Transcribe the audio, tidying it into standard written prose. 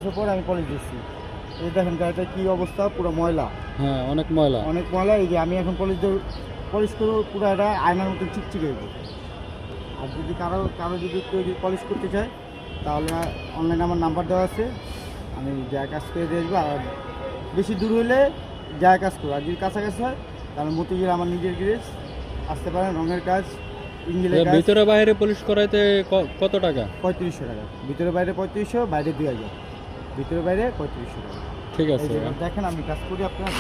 বছর পর আমি পলিশ দিচ্ছি। এই দেখেন গাড়িটা কি অবস্থা, পুরো ময়লা, হ্যাঁ অনেক ময়লা। অনেক ময়লা। এই যে আমি এখন পলিশ করবো, পুরো এটা আয়নার মতো চিকচিকে হইব। আর যদি কারো যদি কেউ যদি পলিশ করতে চায় তাহলে অনলাইনে আমার নাম্বার দেওয়া আছে, আমি যা কাজ করে দিয়ে আসবো। আর বেশি দূর হলে যা কাজ করবো, আর যদি কাছাকাছি হয় তাহলে মতিঝিল আমার নিজের গ্যারেজ আসতে পারেন। রঙের কাজ, ইঞ্জিনের কাজ। ভিতরে বাইরে পলিশ করাইতে কত টাকা? 3500 টাকা। ভিতরে বাইরে 3500, বাইরে 2000। ভিতরে বাইরে 3500 টাকা। ঠিক এই আছে। যে দেখেন আমি কাজ করি আপনারা।